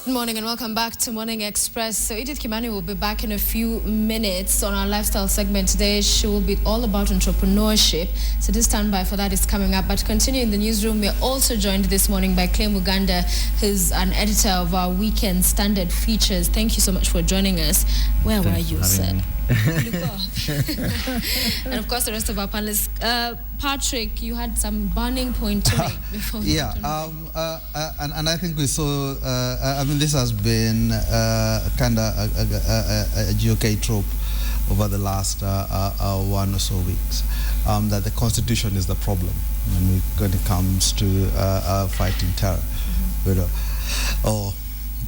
Good morning and welcome back to Morning Express. So Edith Kimani will be back in a few minutes on our lifestyle segment today. She will be all about entrepreneurship. So this standby for that is coming up. But continuing in the newsroom, we're also joined this morning by Clay Muganda, who's an editor of our weekend standard features. Thank you so much for joining us. Where were you, sir? And of course, the rest of our panelists. Patrick, you had some burning point to make before we and I think we saw, I mean, this has been kind of a GOK trope over the last 1 or so weeks, that the Constitution is the problem when it comes to fighting terror, or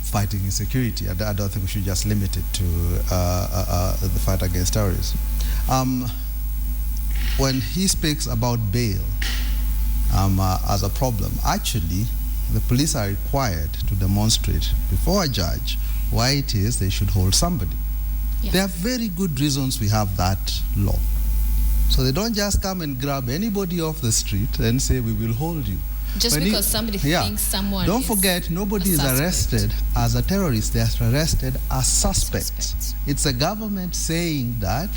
fighting insecurity. I don't think we should just limit it to the fight against terrorism. When he speaks about bail as a problem, actually, the police are required to demonstrate before a judge why it is they should hold somebody. Yeah. There are very good reasons we have that law. So they don't just come and grab anybody off the street and say, we will hold you. Just because somebody thinks someone Don't forget, nobody is arrested as a terrorist. They are arrested as suspects. It's a government saying that,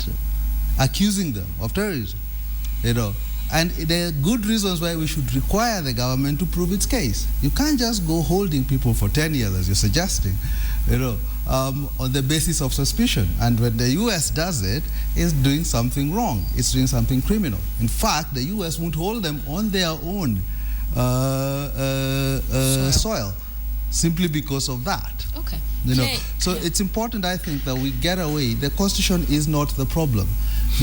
accusing them of terrorism. And there are good reasons why we should require the government to prove its case. You can't just go holding people for 10 years, as you're suggesting, on the basis of suspicion. And when the U.S. does it, it's doing something wrong. It's doing something criminal. In fact, the U.S. won't hold them on their own soil simply because of that. Okay. So it's important, I think, that we get away. The Constitution is not the problem.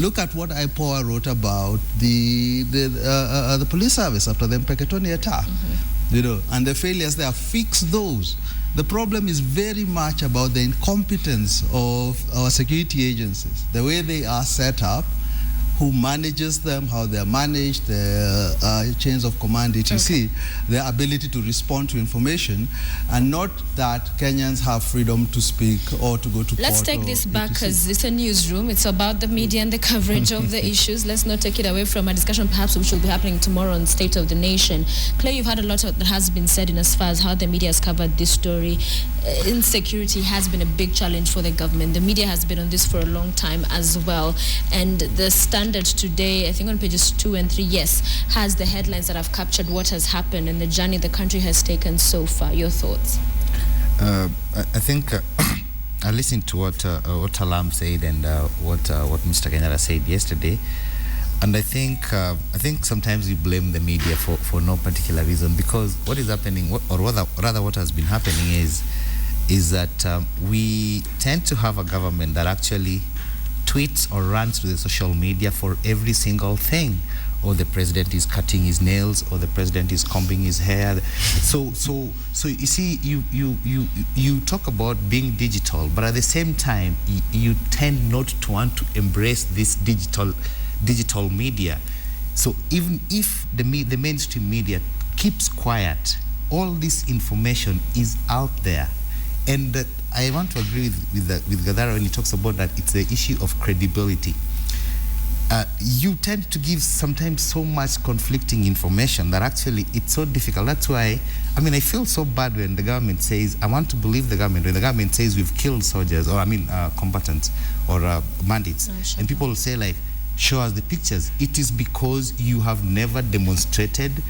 Look at what IPOA wrote about the police service after the Mpeketoni attack, and the failures there. Fix those. The problem is very much about the incompetence of our security agencies, the way they are set up, who manages them, how they are managed, the chains of command, etc., their ability to respond to information, and not that Kenyans have freedom to speak or to go to court. Let's take this back because it's a newsroom. It's about the media and the coverage of the issues. Let's not take it away from a discussion perhaps which will be happening tomorrow on State of the Nation. Clay, you've had a lot that has been said in as far as how the media has covered this story. Insecurity has been a big challenge for the government. The media has been on this for a long time as well. And the Standard today, I think on pages 2 and 3, has the headlines that have captured what has happened and the journey the country has taken so far. Your thoughts? I think I listened to what Ntalam said and what Mr. Kenyara said yesterday, and I think sometimes we blame the media for no particular reason, because what is happening, or rather what has been happening is that we tend to have a government that actually tweets or runs to the social media for every single thing. Or the president is cutting his nails, or the president is combing his hair. So you see, you talk about being digital, but at the same time, you tend not to want to embrace this digital media. So even if the mainstream media keeps quiet, all this information is out there. And I want to agree with Gadara when he talks about that it's the issue of credibility. You tend to give sometimes so much conflicting information that actually it's so difficult. That's why, I mean, I feel so bad when the government says, I want to believe the government, when the government says we've killed soldiers, or combatants, or bandits, and people will say like, show us the pictures. It is because you have never demonstrated,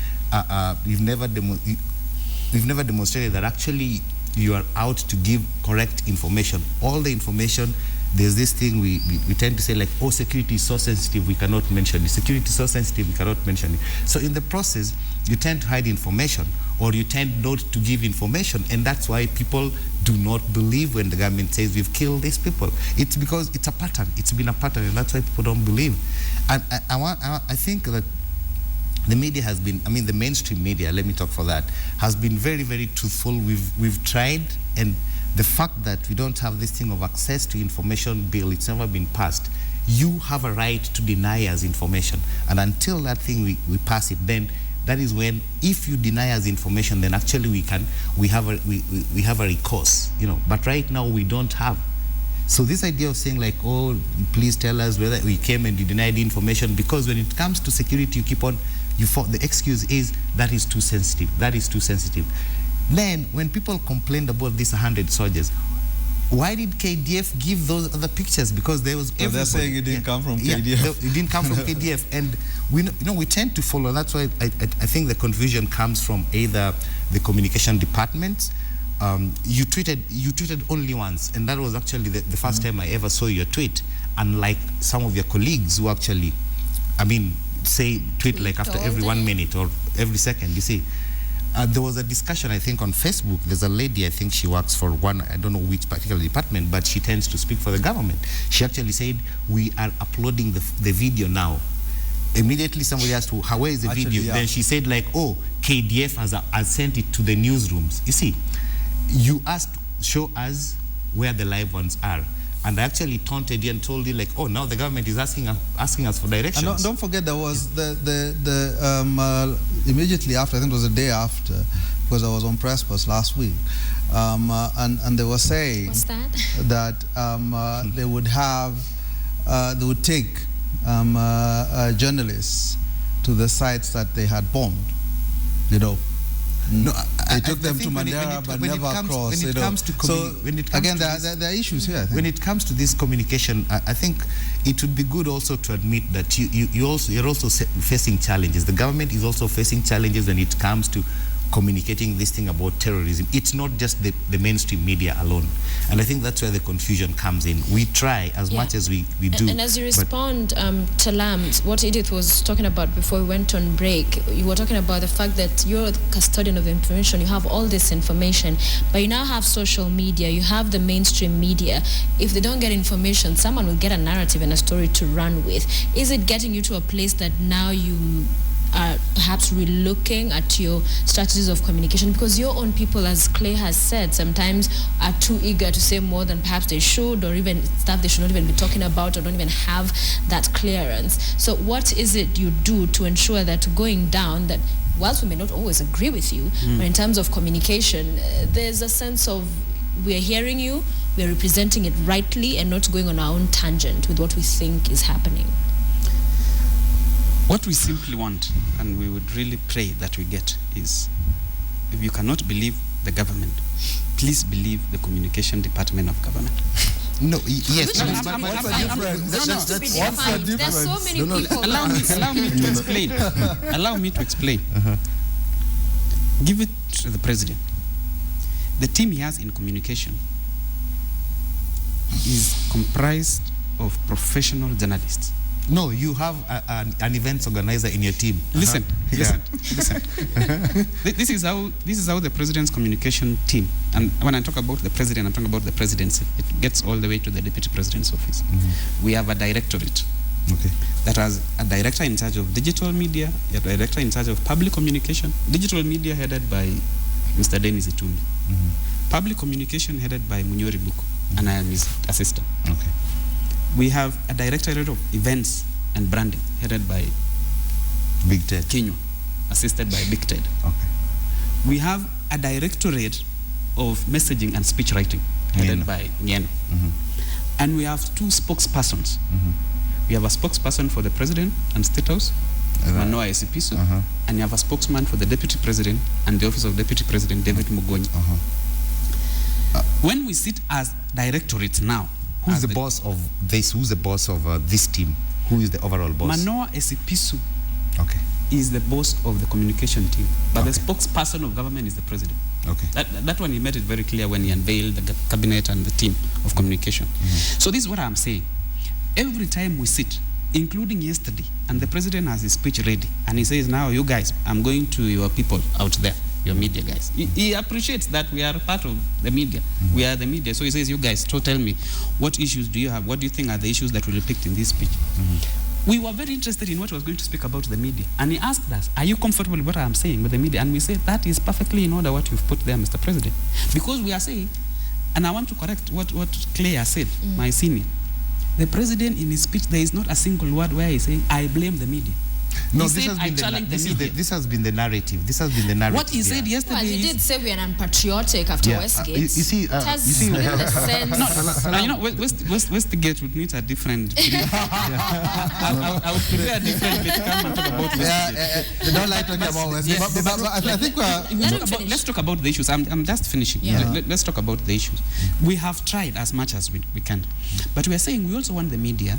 you've never demonstrated that actually you are out to give correct information. All the information, there's this thing we tend to say like, oh, security is so sensitive, we cannot mention it. Security is so sensitive, we cannot mention it. So in the process, you tend to hide information, or you tend not to give information, and that's why people do not believe when the government says we've killed these people. It's because it's a pattern. It's been a pattern, and that's why people don't believe. And I think that the media has been, I mean, the mainstream media, let me talk for that, has been very, very truthful. We've tried, and the fact that we don't have this thing of access to information bill, it's never been passed. You have a right to deny us information, and until that thing we pass it, then that is when, if you deny us information, then actually we have a recourse, But right now we don't have. So this idea of saying like, oh, please tell us whether we came and you denied the information, because when it comes to security, you keep on, the excuse is that is too sensitive. That is too sensitive. Then, when people complained about these 100 soldiers, why did KDF give those other pictures? Because there was they're saying it didn't come from KDF. Yeah, it didn't come from KDF, and we tend to follow. That's why I think the confusion comes from either the communication department. You tweeted only once, and that was actually the first time I ever saw your tweet. Unlike some of your colleagues who actually, tweet like after every 1 minute or every second. You see. There was a discussion, I think, on Facebook. There's a lady, I think she works for I don't know which particular department, but she tends to speak for the government. She actually said, we are uploading the video now. Immediately somebody asked, where is the video? Yeah. Then she said, KDF has sent it to the newsrooms. You see, you asked, show us where the live ones are. And I actually taunted you and told you, now the government is asking us for directions. And don't forget, there was immediately after, I think it was the day after, because I was on Press Bus last week, and they were saying that they would take journalists to the sites that they had bombed, No, they took them to Mandera, but never across. Again, there are issues here. When it comes to this communication, I think it would be good also to admit that you're also facing challenges. The government is also facing challenges when it comes to communicating this thing about terrorism. It's not just the mainstream media alone. And I think that's where the confusion comes in. We try as much as we do. And as you respond, Ntalam, what Edith was talking about before we went on break, you were talking about the fact that you're the custodian of information, you have all this information, but you now have social media, you have the mainstream media. If they don't get information, someone will get a narrative and a story to run with. Is it getting you to a place that now you are perhaps relooking at your strategies of communication? Because your own people, as Clay has said, sometimes are too eager to say more than perhaps they should, or even stuff they should not even be talking about, or don't even have that clearance. So what is it you do to ensure that going down, that whilst we may not always agree with you, but in terms of communication, there's a sense of we're hearing you, we're representing it rightly, and not going on our own tangent with what we think is happening? What we simply want, and we would really pray that we get, is if you cannot believe the government, please believe the communication department of government. No, yes. What's the difference? There's so many people. Allow me to explain. Allow me to explain. Give it to the president. The team he has in communication is comprised of professional journalists. No, you have an events organizer in your team. Listen. This is how the president's communication team, and when I talk about the president, I'm talking about the presidency. It gets all the way to the deputy president's office. We have a directorate that has a director in charge of digital media, a director in charge of public communication. Digital media headed by Mr. Dennis Itumbi. Public communication headed by Munyori Buku, and I am his assistant. We have a directorate of events and branding headed by Big Ted Kinywa, assisted by Big Ted. We have a directorate of messaging and speech writing headed by Nyeno. And we have two spokespersons. We have a spokesperson for the president and State House, Manoa Esipisu, and you have a spokesman for the deputy president and the office of deputy president, David Mugonyi. When we sit as directorates now, who's the boss of this? Who's the boss of this team? Who is the overall boss? Manoa Esipisu is the boss of the communication team, but the spokesperson of government is the president. That one he made it very clear when he unveiled the cabinet and the team of communication. So this is what I'm saying. Every time we sit, including yesterday, and the president has his speech ready, and he says, now you guys, I'm going to your people out there, your media guys. He appreciates that we are part of the media. We are the media. So he says, you guys, tell me, what issues do you have? What do you think are the issues that will be picked in this speech? We were very interested in what he was going to speak about the media. And he asked us, are you comfortable with what I'm saying with the media? And we said, that is perfectly in order what you've put there, Mr. President. Because we are saying, and I want to correct what Clay has said, my senior. The president in his speech, there is not a single word where he's saying, I blame the media. No, He said, I challenge the media. This has been the narrative. This has been the narrative. What he said yesterday Well, he is... did say we are unpatriotic after Westgate. You see, it has been the sense... No, you know, Westgate would need a different... I would prefer a different bit to come and talk about Westgate. They don't like talking about Westgate. But I think let's talk about the issues. I'm just finishing. Yeah. Let's talk about the issues. We have tried as much as we can. But we are saying we also want the media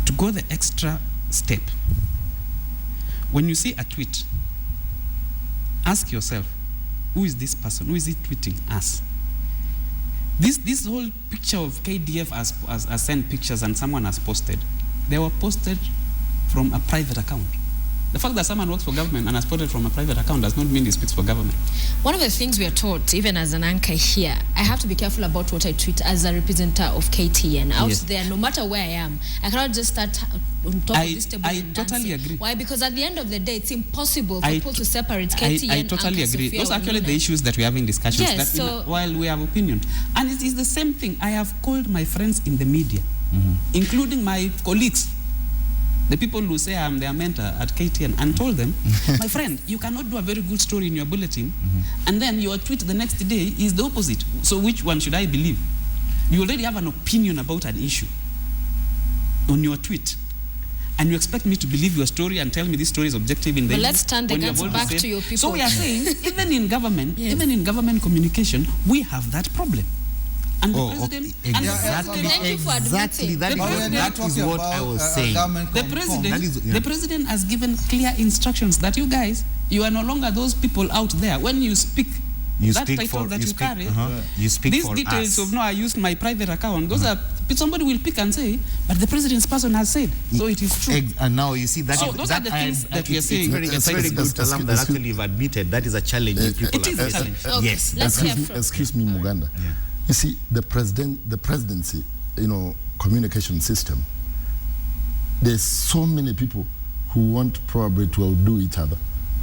to go the extra step. When you see a tweet, ask yourself, who is this person? Who is he tweeting us? This whole picture of KDF has sent pictures and someone has posted. They were posted from a private account. The fact that someone works for government and has posted from a private account does not mean he speaks for government. One of the things we are taught, even as an anchor here, I have to be careful about what I tweet as a representative of KTN. Out there, no matter where I am, I cannot just start on top of this table and totally agree. Why? Because at the end of the day, it's impossible for people to separate KTN I totally and agree. Sophia. Those are actually the issues that we have in discussions. Yes, that while we have opinions. And it is the same thing. I have called my friends in the media, including my colleagues, the people who say I'm their mentor at KTN, and told them, my friend, you cannot do a very good story in your bulletin, and then your tweet the next day is the opposite. So which one should I believe? You already have an opinion about an issue on your tweet, and you expect me to believe your story and tell me this story is objective in the But let's turn the guns back to your people. So we are saying, even in government, even in government communication, we have that problem. And the president, thank you for admitting. That is what I was saying. The president has given clear instructions that you guys, you are no longer those people out there. When you speak, you speak for these details of, no, I used my private account. Those are, somebody will pick and say, but the president's person has said, so it is true. And now you see that. So those are the things that we are saying. It's very good, Ntalam, that actually you've admitted that is a challenge. It is a challenge. Yes. Excuse me, Muganda. You see, the presidency, communication system, there's so many people who want probably to outdo each other.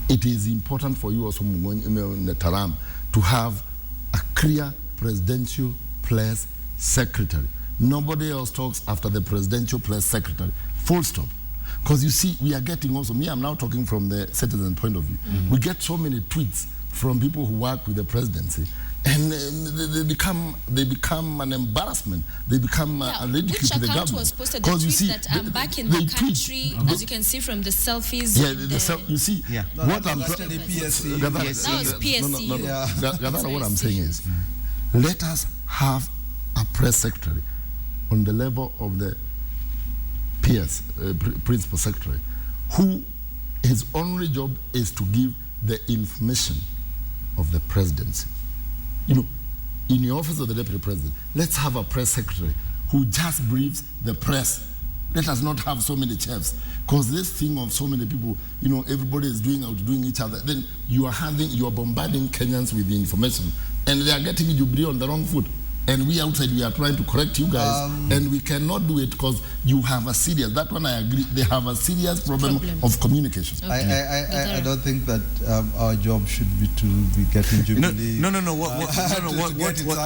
It is important for you also, Ntalam, to have a clear presidential press secretary. Nobody else talks after the presidential press secretary. Full stop. Because you see, we are getting also, I'm now talking from the citizen point of view. We get so many tweets from people who work with the presidency, and they become an embarrassment. They become a ridicule to the government. Which account was posted? The tweet that I'm back in the country, as you can see from the selfies. You see, what I'm that was PSU. What I'm saying is, let us have a press secretary on the level of the PS, principal secretary, who his only job is to give the information of the presidency. In the office of the deputy president, let's have a press secretary who just briefs the press. Let us not have so many chefs, because this thing of so many people, everybody is outdoing each other. Then you are bombarding Kenyans with the information, and they are getting Jubilee on the wrong foot. And we outside, we are trying to correct you guys, and we cannot do it because you have a serious, that one I agree, they have a serious problem of communication. I don't think that our job should be to be getting Jubilee. No.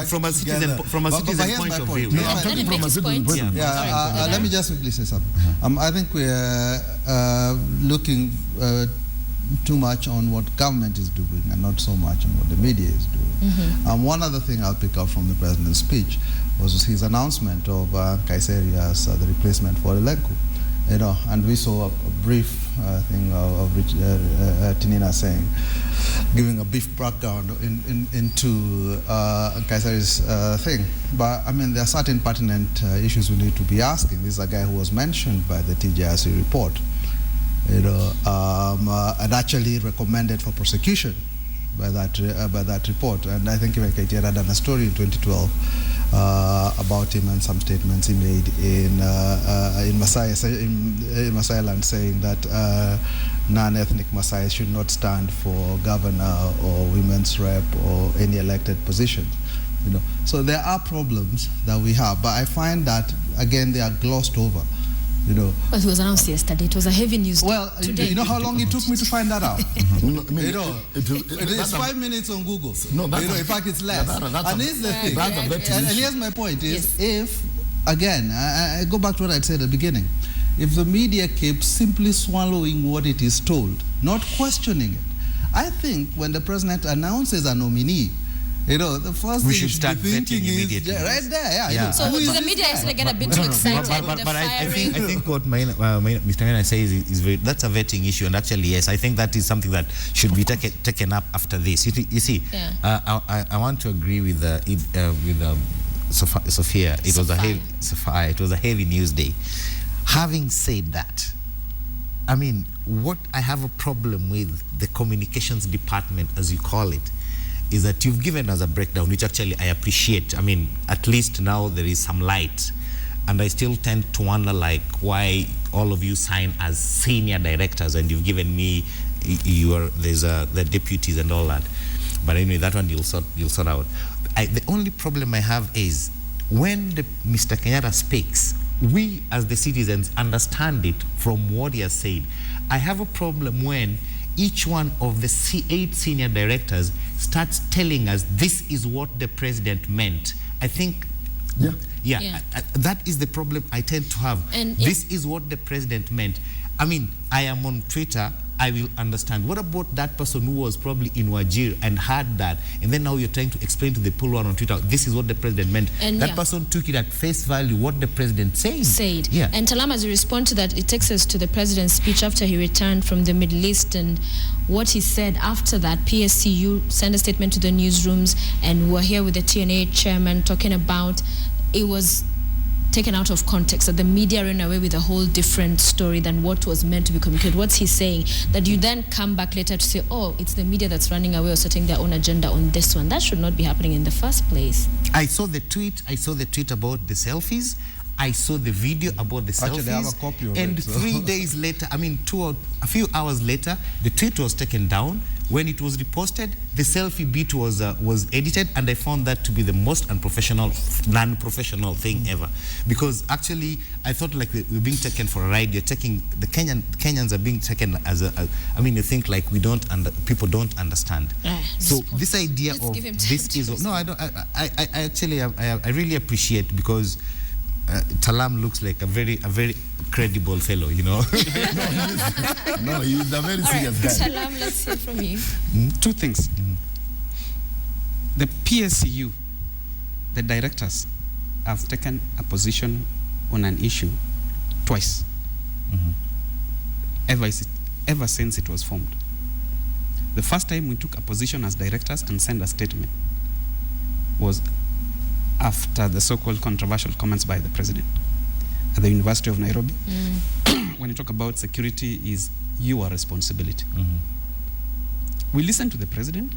From a citizen point of view. I'm talking from a citizen point of view. Let me just quickly say something. I think we are looking too much on what government is doing and not so much on what the media is doing. One other thing I'll pick up from the president's speech was his announcement of Kaiseri as the replacement for Elenku. And we saw a brief thing of Tinina saying, giving a brief background into Kaiseri's thing. But I mean, there are certain pertinent issues we need to be asking. This is a guy who was mentioned by the TJRC report, and actually recommended for prosecution by that report. And I think even KTN had done a story in 2012 about him and some statements he made in Masai land, saying that non-ethnic Masai should not stand for governor or women's rep or any elected position. So there are problems that we have, but I find that again they are glossed over. But it was announced yesterday. It was a heavy news. Well, today. You know how long it took me to find that out? It is 5 minutes on Google. No, in fact, it's less. And here's the thing. And here's my point: is if again, I go back to what I said at the beginning. if the media keeps simply swallowing what it is told, not questioning it. I think when the president announces a nominee, the first we thing should start be thinking vetting is immediately. Right there, yeah. Yeah. So the media actually get a bit too excited with the But I firing. think what Mr. Mena says is that's a vetting issue, and actually, yes, I think that is something that should be taken up after this. You see, I want to agree with Sophia. It was a heavy news day. Having said that, I mean, what I have a problem with the communications department, as you call it, is that you've given us a breakdown, which actually I appreciate. I mean, at least now there is some light. And I still tend to wonder, like, why all of you sign as senior directors and you've given me the deputies and all that. But anyway, that one you'll sort out. The only problem I have is when Mr. Kenyatta speaks, we as the citizens understand it from what he has said. I have a problem when each one of the 8 senior directors starts telling us this is what the president meant. I think, that is the problem I tend to have. And this is what the president meant. I mean, I am on Twitter, I will understand. What about that person who was probably in Wajir and heard that, and then now you're trying to explain to the pool one on Twitter, this is what the president meant. And that person took it at face value, what the president said. Yeah. And Ntalam, as you respond to that, it takes us to the president's speech after he returned from the Middle East, and what he said after that. PSCU sent a statement to the newsrooms, and we're here with the TNA chairman talking about it was taken out of context, that the media ran away with a whole different story than what was meant to be communicated. What's he saying? That you then come back later to say, oh, it's the media that's running away or setting their own agenda on this one. That should not be happening in the first place. I saw the tweet about the selfies. I saw the video about the selfies. Actually, I have a copy of and it, so. 3 days later, I mean, a few hours later, the tweet was taken down. When it was reposted, the selfie bit was edited, and I found that to be the most non-professional thing ever. Because actually, I thought like we're being taken for a ride. You're taking the Kenyans are being taken as I mean, you think like people don't understand. So this idea of this is no, I don't. I actually I really appreciate, because Ntalam looks like a very credible fellow, you know. No, he's a very serious guy. Ntalam, let's hear from you. 2 things. The PSCU, the directors, have taken a position on an issue twice, ever since it was formed. The first time we took a position as directors and sent a statement was after the so-called controversial comments by the president at the University of Nairobi. When you talk about security is your responsibility. We listened to the president.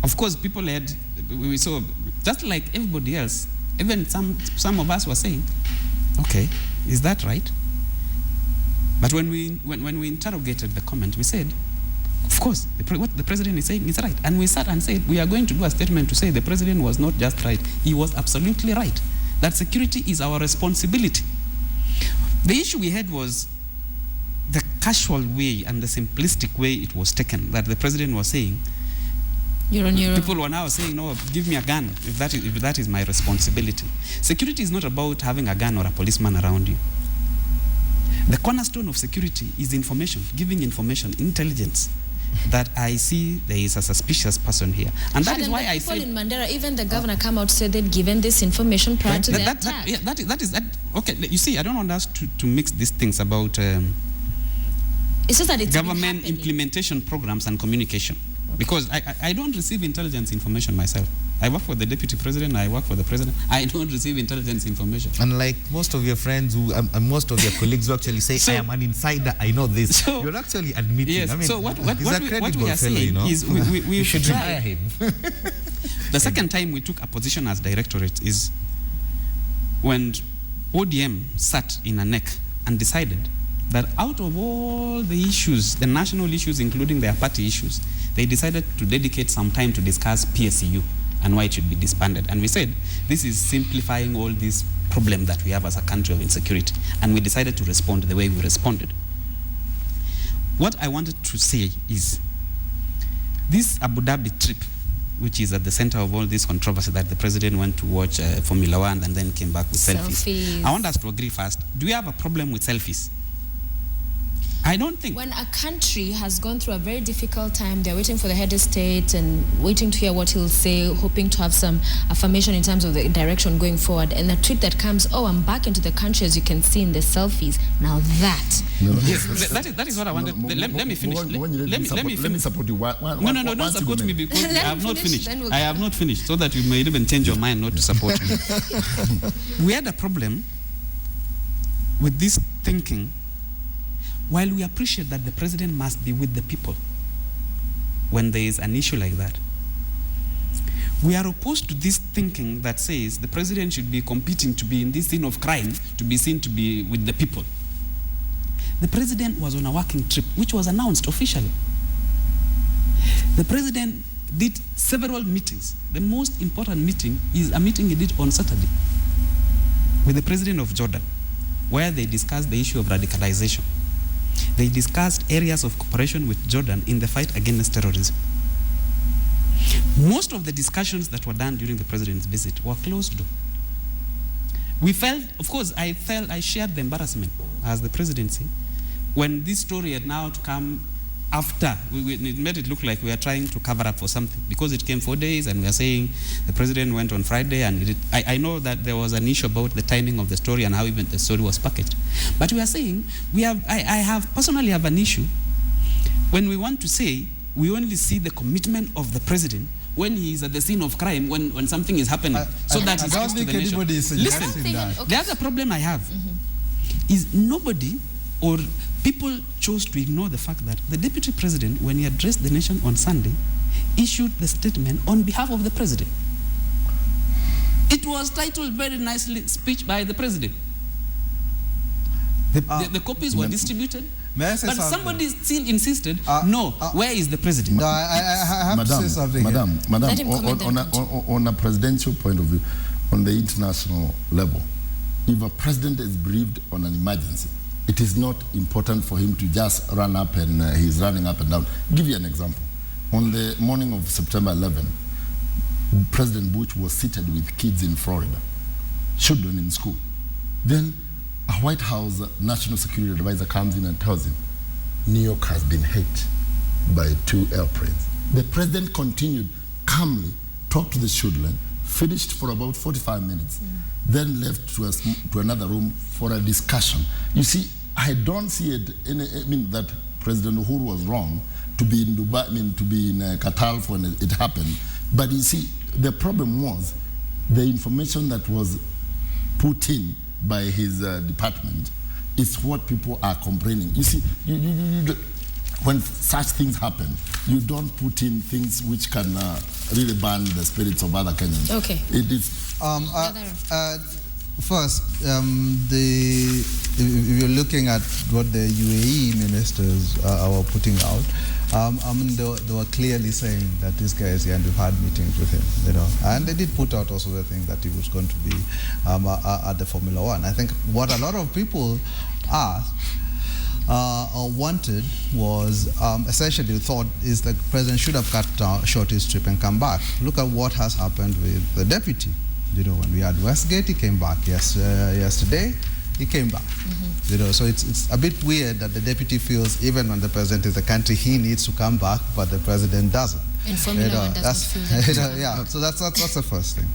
Of course, people we saw, just like everybody else, even some of us were saying, okay, is that right? But when we interrogated the comment, we said, of course, what the president is saying is right. And we sat and said, we are going to do a statement to say the president was not just right, he was absolutely right. That security is our responsibility. The issue we had was the casual way and the simplistic way it was taken, that the president was saying, you're on your own. People were now saying, no, give me a gun if that is my responsibility. Security is not about having a gun or a policeman around you. The cornerstone of security is information, giving information, intelligence, that I see there is a suspicious person here. And that is why I say... in Mandera, even the governor come out said they'd given this information prior to the attack. Okay, you see, I don't want us to mix these things about it's just that it's government implementation programs and communication. Okay. Because I don't receive intelligence information myself. I work for the deputy president, I work for the president. I don't receive intelligence information. And like most of your friends most of your colleagues who actually say, I am an insider, I know this. So, you're actually admitting. Yes, I mean, so what we are saying, you know? is we should hire him. The second time we took a position as directorate is when ODM sat in a neck and decided that out of all the issues, the national issues, including their party issues, they decided to dedicate some time to discuss PSCU and why it should be disbanded. And we said, this is simplifying all these problems that we have as a country of insecurity. And we decided to respond the way we responded. What I wanted to say is, this Abu Dhabi trip which is at the center of all this controversy, that the president went to watch Formula One and then came back with selfies. I want us to agree first. Do we have a problem with selfies? I don't think. When a country has gone through a very difficult time, they're waiting for the head of state and waiting to hear what he'll say, hoping to have some affirmation in terms of the direction going forward. And the tweet that comes, "Oh, I'm back into the country," as you can see in the selfies. Now that. Yes, that is what I wanted. Let me finish. Let me support you. No, don't support me because I have not finished. I have not finished, so that you may even change your mind not to support me. We had a problem with this thinking. While we appreciate that the president must be with the people when there is an issue like that, we are opposed to this thinking that says the president should be competing to be in this scene of crime, to be seen to be with the people. The president was on a working trip, which was announced officially. The president did several meetings. The most important meeting is a meeting he did on Saturday with the president of Jordan, where they discussed the issue of radicalization. They discussed areas of cooperation with Jordan in the fight against terrorism. Most of the discussions that were done during the president's visit were closed door. We felt, of course, I shared the embarrassment as the presidency when this story had now to come after. It made it look like we are trying to cover up for something because it came 4 days and we are saying the president went on Friday, and I know that there was an issue about the timing of the story and how even the story was packaged. But we are saying I personally have an issue when we want to say we only see the commitment of the president when he is at the scene of crime, when something is happening, so that he speaks to the nation. Listen, the other problem I have is nobody or people chose to ignore the fact that the deputy president, when he addressed the nation on Sunday, issued the statement on behalf of the president. It was titled very nicely, "Speech by the President." The copies were distributed, but somebody still insisted, where is the president? No, I have to say something. Madam, on a presidential point of view, on the international level, if a president is briefed on an emergency, it is not important for him to just run up and he's running up and down. I'll give you an example. On the morning of September 11, President Bush was seated with kids in Florida, children in school. Then a White House national security advisor comes in and tells him, New York has been hit by 2 airplanes. The president continued calmly, talked to the children, finished for about 45 minutes, then left to another room for a discussion. You see, I don't see it, that President Uhuru was wrong to be in Dubai, to be in Qatar when it happened. But you see, the problem was the information that was put in by his department is what people are complaining. You see, when such things happen, you don't put in things which can really burn the spirits of other Kenyans. Okay. It is. First, if you're looking at what the UAE ministers were putting out, they were clearly saying that this guy is here and we've had meetings with him, and they did put out also the thing that he was going to be at the Formula One. I think what a lot of people asked or wanted was essentially thought is the president should have cut short his trip and come back. Look at what has happened with the deputy. When we had Westgate, he came back. Yesterday, he came back. So it's a bit weird that the deputy feels even when the president is the country, he needs to come back, but the president doesn't. And Formula One doesn't feel that. Yeah, so that's the first thing.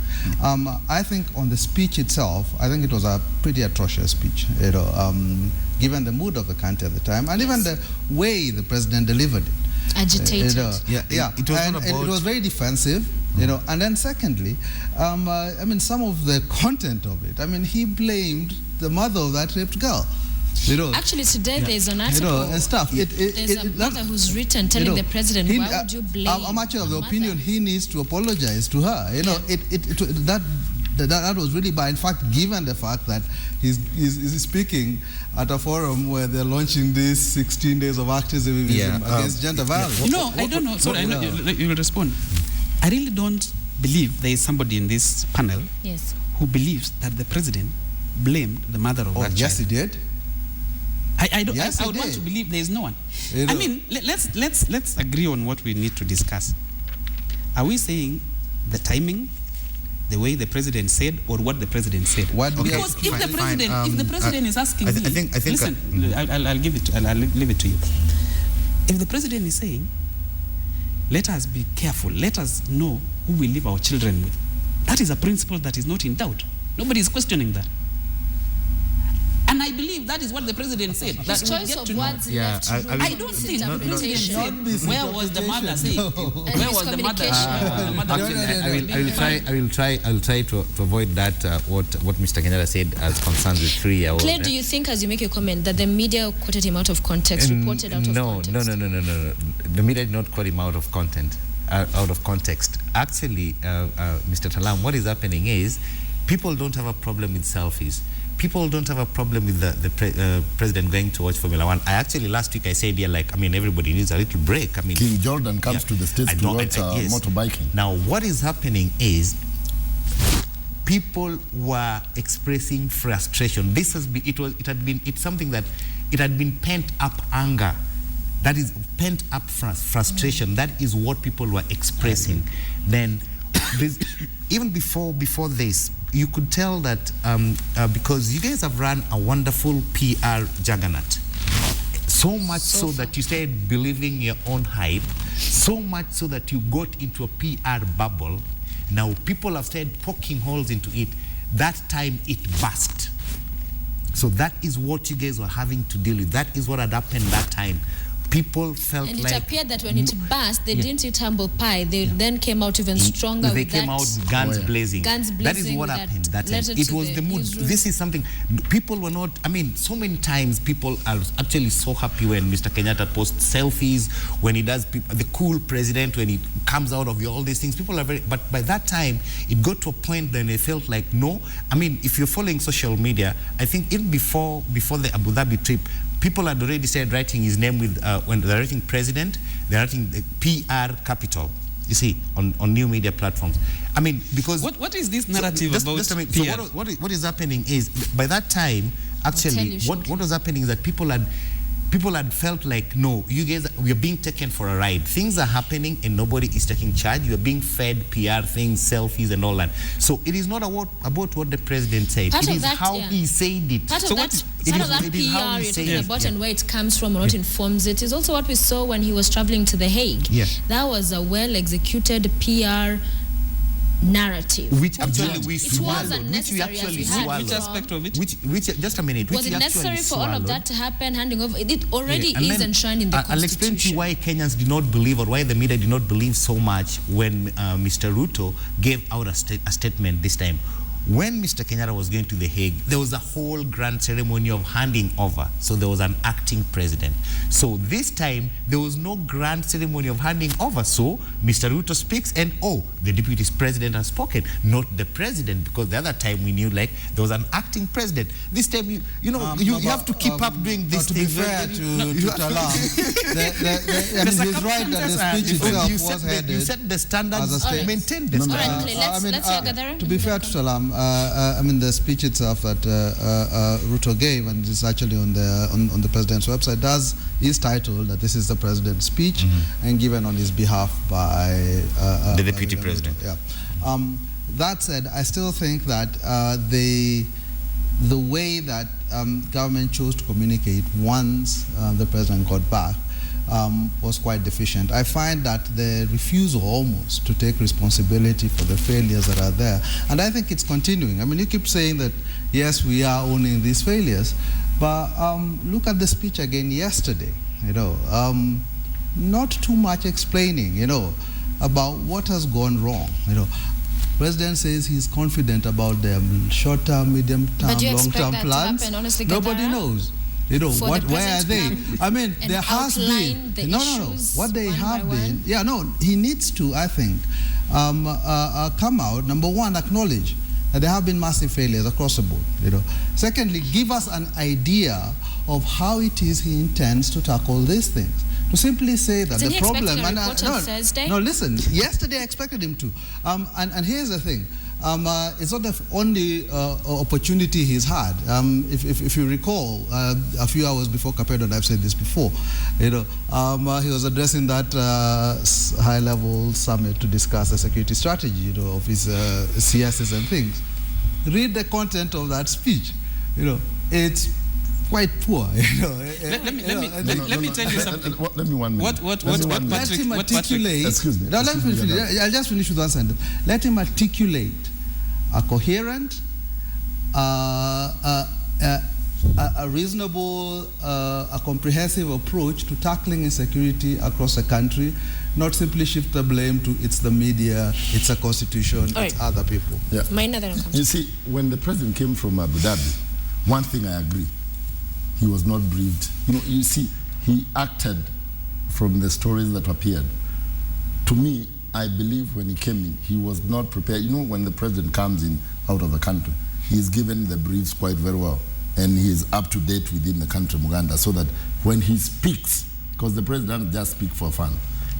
I think on the speech itself, I think it was a pretty atrocious speech, given the mood of the country at the time, and even the way the president delivered it. Agitated. It was very defensive. And then secondly, some of the content of it. He blamed the mother of that raped girl. Actually, today there's an article. And stuff. There's a mother who's written telling the president, why would you blame? I'm actually of the opinion he needs to apologize to her. That was really bad. In fact, given the fact that he's speaking at a forum where they're launching this 16 days of activism against gender violence. I don't know. Sorry, you will respond. I really don't believe there is somebody in this panel who believes that the president blamed the mother of that child. Yes, he did. I would want to believe there is no one. Let's agree on what we need to discuss. Are we saying the timing, the way the president said, or what the president said? Because if the president is asking me, listen, I'll leave it to you. If the president is saying, let us be careful, let us know who we leave our children with, that is a principle that is not in doubt. Nobody is questioning that. And I believe that is what the president said. His choice of words left room. I don't think the president said, where was the mother saying? Where was the mother? I will try to avoid that, what Mr. Kenyatta said as concerns the 3-year-old. Claire, do you think, as you make your comment, that the media quoted him out of context, reported out of context? No. The media did not quote him out of context. Actually, Mr. Ntalam, what is happening is people don't have a problem with selfies. People don't have a problem with the president going to watch Formula 1. Last week I said here, everybody needs a little break. King Jordan comes to the States to watch motorbiking. Now, what is happening is people were expressing frustration. It's something that it had been pent up anger. That is pent up frustration. That is what people were expressing. Then, even before this, you could tell that because you guys have run a wonderful PR juggernaut. So much so that you started believing your own hype, so much so that you got into a PR bubble. Now people have started poking holes into it. That time it burst. So that is what you guys were having to deal with. That is what had happened that time. People felt and it appeared that when it burst, they didn't eat humble pie. They then came out even stronger. They came out guns blazing. That is what happened that time. It was the mood. Newsroom. This is something people were not. So many times people are actually so happy when Mr. Kenyatta posts selfies, when he does the cool president, when he comes out of all these things. People are very. But by that time, it got to a point then they felt like no. If you're following social media, I think even before the Abu Dhabi trip, people had already started writing his name with, when they're writing president, they're writing the PR capital, you see, on new media platforms. Because... What is this narrative about PR? So what is happening is, by that time, actually, what was happening is that people had felt like, no, you guys, we are being taken for a ride. Things are happening and nobody is taking charge. You are being fed PR things, selfies and all that. So it is not about what the president said. It is how he said it. Part of that PR you're talking about and where it comes from and what informs it is also what we saw when he was traveling to The Hague. Yeah. That was a well-executed PR narrative. Which actually we swallowed. Which we actually swallowed. Which aspect of it? Just a minute. Was it necessary for all of that to happen, handing over? It already is enshrined in the Constitution. I'll explain to you why Kenyans did not believe, or why the media did not believe so much when Mr. Ruto gave out a statement this time. When Mr. Kenyatta was going to The Hague, there was a whole grand ceremony of handing over. So there was an acting president. So this time, there was no grand ceremony of handing over. So Mr. Ruto speaks and, the deputy president has spoken, not the president, because the other time we knew there was an acting president. This time, you have to keep up doing this. To be fair to Ntalam, he's right that the speech itself was headed. You set the standards, maintain the standards. Let's hear Gadara. To be fair to Ntalam, the speech itself that Ruto gave, and it's actually on the president's website, is titled that this is the president's speech and given on his behalf by the deputy president. Yeah. That said, I still think that the way that government chose to communicate once the president got back was quite deficient. I find that the refusal almost to take responsibility for the failures that are there, and I think it's continuing. You keep saying that, yes, we are owning these failures, but look at the speech again yesterday, not too much explaining, about what has gone wrong, President says he's confident about the short-term, medium-term, long-term plans. Nobody knows. Where are they? There has been what they have been. He needs to, I think, come out. Number one, acknowledge that there have been massive failures across the board. Secondly, give us an idea of how it is he intends to tackle these things. To simply say that the problem. Thursday? No, listen. Yesterday I expected him to. And here's the thing. it's not the only opportunity he's had. If you recall, a few hours before Capendo, and I've said this before, he was addressing that high-level summit to discuss the security strategy, of his CSs and things. Read the content of that speech. It's quite poor. Let me tell you something. Let me 1 minute. Let him articulate. Excuse me. Now, let me finish. I'll just finish with one sentence. Let him articulate a coherent, a reasonable, a comprehensive approach to tackling insecurity across the country, not simply shift the blame to it's the media, it's a constitution, it's other people. Yeah. You see, when the president came from Abu Dhabi, one thing I agree, he was not briefed. You see, he acted from the stories that appeared. To me, I believe when he came in, he was not prepared. When the president comes in out of the country, he is given the briefs quite very well. And he is up to date within the country, Muganda, so that when he speaks, because the president doesn't just speak for fun,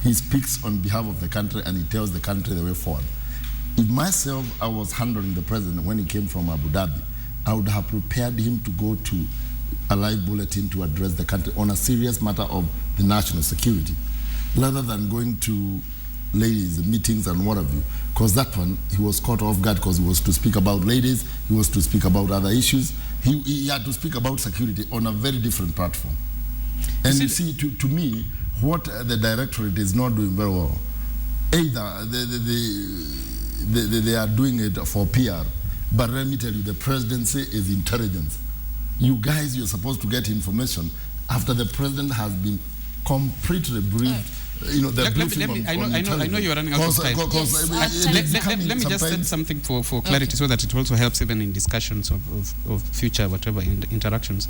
he speaks on behalf of the country and he tells the country the way forward. If myself, I was handling the president when he came from Abu Dhabi, I would have prepared him to go to a live bulletin to address the country on a serious matter of the national security, rather than going to ladies' meetings and what have you. Because that one, he was caught off guard because he was to speak about ladies, he was to speak about other issues. He had to speak about security on a very different platform. And you see, to me, what the directorate is not doing very well, either they are doing it for PR, but let me tell you, the presidency is intelligence. You guys, you're supposed to get information after the president has been completely briefed. I know you're running out of time. Let me just say something for clarity, so that it also helps even in discussions of future whatever interactions.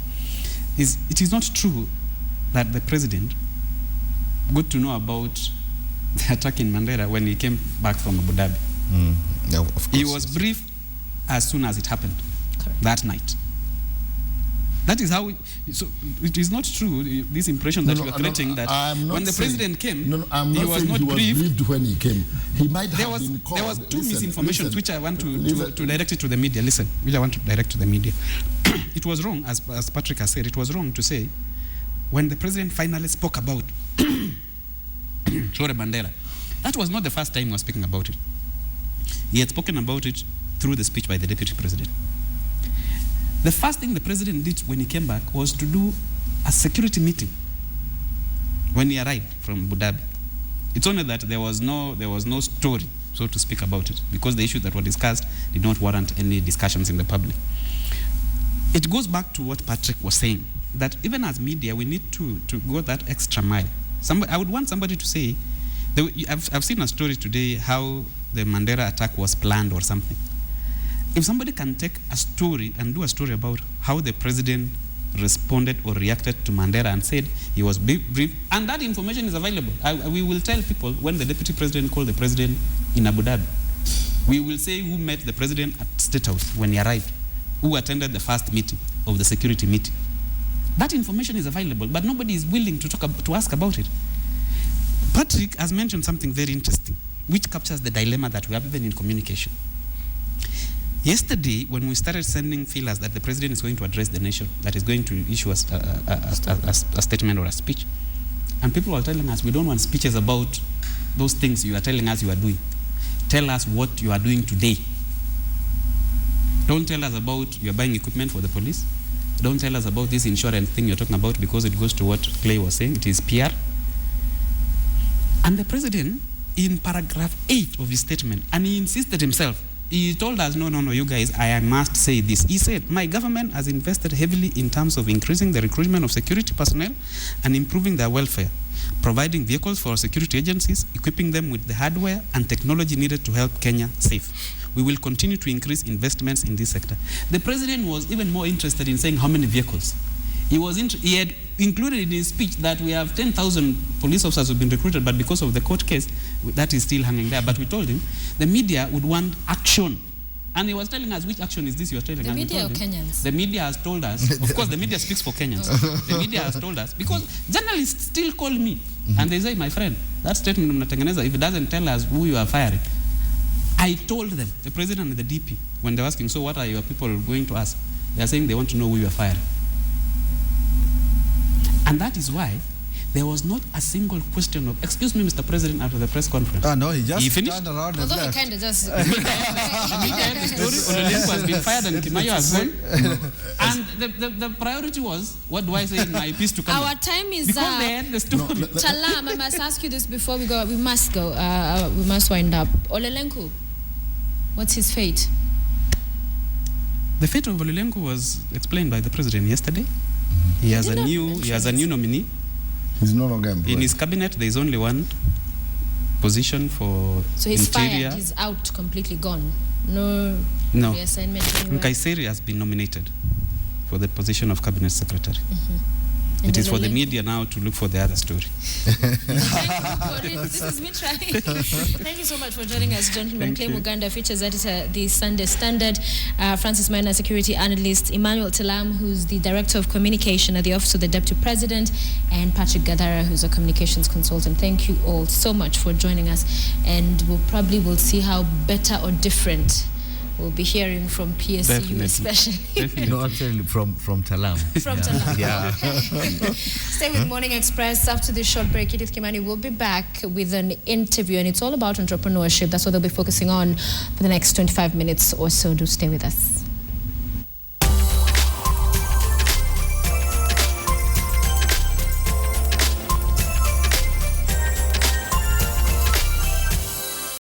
It is not true that the president got to know about the attack in Mandera when he came back from Abu Dhabi. No, of course. He was briefed as soon as it happened. Correct. That night. That is how so it is not true, this impression that you are creating, that when the president came, he was not briefed when he came. He might have been called. There was two misinformations which I want to direct it to the media. Which I want to direct to the media. It was wrong, as Patrick has said, it was wrong to say when the president finally spoke about Chore Bandera. That was not the first time he was speaking about it. He had spoken about it through the speech by the deputy president. The first thing the president did when he came back was to do a security meeting when he arrived from Abu Dhabi. It's only that there was no story, so to speak, about it, because the issues that were discussed did not warrant any discussions in the public. It goes back to what Patrick was saying, that even as media, we need to go that extra mile. I would want somebody to say, I've seen a story today how the Mandera attack was planned or something. If somebody can take a story and do a story about how the president responded or reacted to Mandera and said he was briefed, and that information is available. We will tell people when the deputy president called the president in Abu Dhabi. We will say who met the president at State House when he arrived, who attended the first meeting of the security meeting. That information is available, but nobody is willing to ask about it. Patrick has mentioned something very interesting, which captures the dilemma that we have even in communication. Yesterday, when we started sending feelers that the president is going to address the nation, that is going to issue a statement or a speech, and people are telling us, we don't want speeches about those things you are telling us you are doing. Tell us what you are doing today. Don't tell us about you are buying equipment for the police. Don't tell us about this insurance thing you're talking about, because it goes to what Clay was saying. It is PR. And the president, in paragraph 8 of his statement, and he insisted himself, he told us, no, you guys, I must say this. He said, my government has invested heavily in terms of increasing the recruitment of security personnel and improving their welfare, providing vehicles for security agencies, equipping them with the hardware and technology needed to help Kenya safe. We will continue to increase investments in this sector. The president was even more interested in saying how many vehicles. He had included in his speech that we have 10,000 police officers who have been recruited, but because of the court case, that is still hanging there. But we told him the media would want action. And he was telling us, which action is this you are telling us? The media or Kenyans? The media has told us, of course the media speaks for Kenyans. The media has told us, because journalists still call me and they say, my friend, that statement, if it doesn't tell us who you are firing. I told them, the president and the DP, when they were asking, so what are your people going to ask? They are saying they want to know who you are firing. And that is why there was not a single question of, excuse me, Mr. President, after the press conference. No, he just finished? turned around and Although he left. kind of just... The story, Ololenko has been fired and Kimayo has gone. And the priority was, what do I say in my piece to come? Our time is because up. they had the story. Ntalam, I must ask you this before we go. We must go. We must wind up. Ololenko, what's his fate? The fate of Ololenko was explained by the president yesterday. He has a new nominee. He's no longer employed. In his cabinet, there is only one position for So he's interior. fired. He's out, completely gone. No. No. Reassignment anywhere. Nkaiseri has been nominated for the position of cabinet secretary. It is for the media now to look for the other story. This is me trying. Thank you so much for joining us, gentlemen. Clay Muganda features editor, the Sunday Standard, Francis Minor, security analyst, Emanuel Ntalam, who's the director of communication at the Office of the Deputy President, and Patrick Gadara, who's a communications consultant. Thank you all so much for joining us, and we'll see how better or different we'll be hearing from PSCU. Definitely. Especially. No, actually from Ntalam. From Ntalam. Yeah. Okay. Stay with Morning Express. After this short break, Edith Kimani will be back with an interview, and it's all about entrepreneurship. That's what they'll be focusing on for the next 25 minutes or so. Do stay with us.